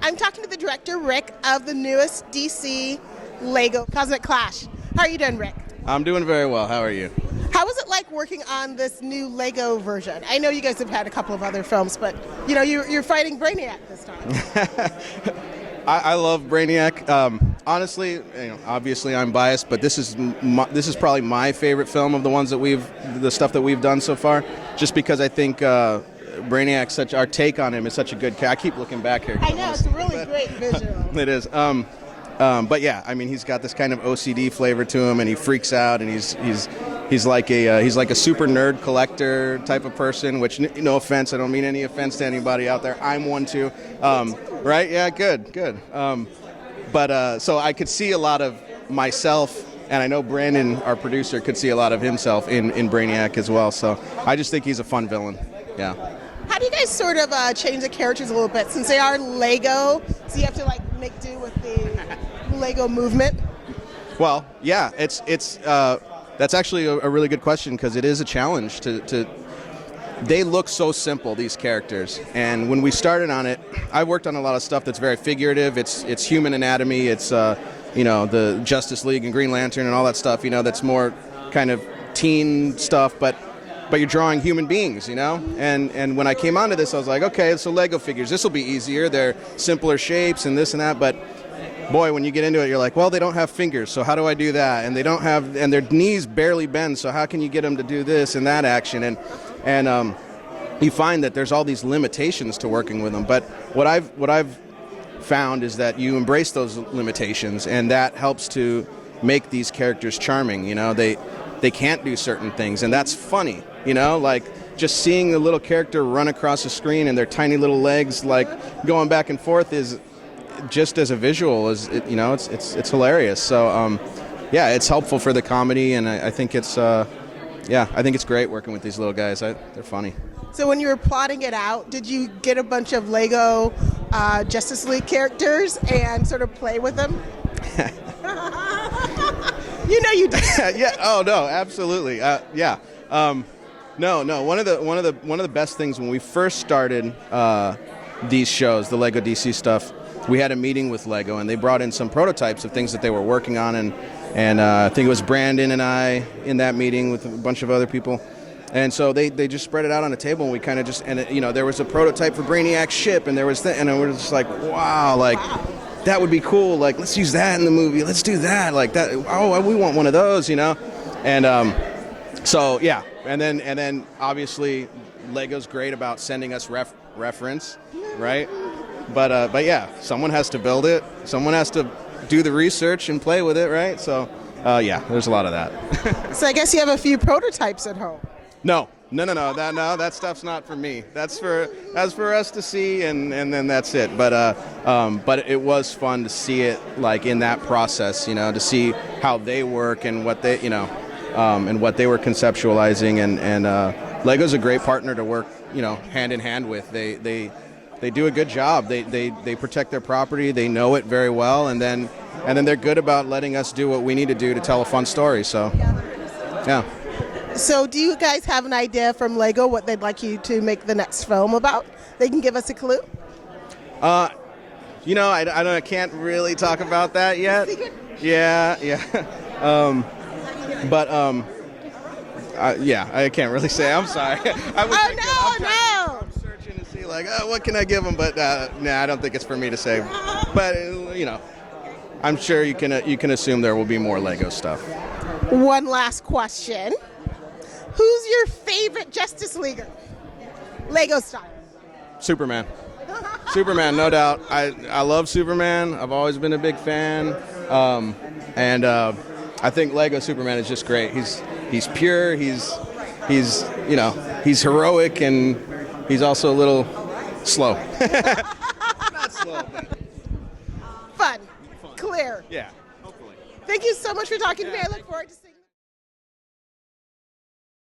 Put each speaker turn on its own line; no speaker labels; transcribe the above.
I'm talking to the director, Rick, of the newest DC Lego Cosmic Clash. How are you doing, Rick?
I'm doing very well. How are you?
How was it like working on this new Lego version? I know you guys have had a couple of other films, but you know you're fighting Brainiac this time.
I love Brainiac. Honestly, obviously I'm biased, but this is probably my favorite film of the ones that the stuff that we've done so far. Just because I think Brainiac, our take on him is such a good character. I keep looking back here.
I know, it's a really great visual.
It is. But yeah, I mean, he's got this kind of OCD flavor to him, and he freaks out, and he's like a super nerd collector type of person. Which, no offense, I don't mean any offense to anybody out there. I'm one too. Right? Yeah, good. So I could see a lot of myself, and I know Brandon, our producer, could see a lot of himself in Brainiac as well. So I just think he's a fun villain. Yeah.
How do you guys sort of change the characters a little bit, since they are Lego? So you have to make do with the Lego movement.
Well, yeah, that's actually a really good question, because it is a challenge to. They look so simple, these characters, and when we started on it, I worked on a lot of stuff that's very figurative. It's human anatomy. It's the Justice League and Green Lantern and all that stuff. That's more kind of teen stuff, but you're drawing human beings, And when I came onto this, I was like, okay, so Lego figures, this will be easier. They're simpler shapes and this and that, but boy, when you get into it, you're like, well, they don't have fingers, so how do I do that? And and their knees barely bend, so how can you get them to do this and that action? And you find that there's all these limitations to working with them. But what I've found is that you embrace those limitations, and that helps to make these characters charming. They can't do certain things, and that's funny. Like just seeing the little character run across the screen and their tiny little legs like going back and forth is just as a visual as it's hilarious. So yeah, it's helpful for the comedy, and I think it's great working with these little guys. They're funny.
So when you were plotting it out, did you get a bunch of Lego Justice League characters and sort of play with them? You did.
Yeah. Oh no, absolutely. Yeah. No. One of the best things when we first started these shows, the Lego DC stuff, we had a meeting with Lego, and they brought in some prototypes of things that they were working on, and I think it was Brandon and I in that meeting with a bunch of other people. And so they just spread it out on the table, and we kind of there was a prototype for Brainiac's ship, and there was and we're just like, wow, that would be cool. Like, let's use that in the movie. Let's do that. Like that. Oh, we want one of those, And so yeah, and then obviously Lego's great about sending us reference, right? But yeah, someone has to build it. Someone has to do the research and play with it, right? So yeah, there's a lot of that.
So I guess you have a few prototypes at home.
No. That stuff's not for me. That's for us to see, and then that's it. But it was fun to see it like in that process, to see how they work and what they, and what they were conceptualizing. And Lego's a great partner to work, hand in hand with. They do a good job. They protect their property. They know it very well, and then they're good about letting us do what we need to do to tell a fun story. So, yeah.
So do you guys have an idea from Lego what they'd like you to make the next film about? They can give us a clue?
I can't really talk about that yet.
Secret?
Yeah. I can't really say. I'm sorry.
No.
I'm searching to see what can I give them, but I don't think it's for me to say. But I'm sure you can assume there will be more Lego stuff.
One last question. Who's your favorite Justice Leaguer? Lego style.
Superman. Superman, no doubt. I love Superman. I've always been a big fan. And I think Lego Superman is just great. He's pure. He's heroic, and he's also a little slow. Not slow, but
fun. Clear.
Yeah, hopefully.
Thank you so much for talking to me. I look forward to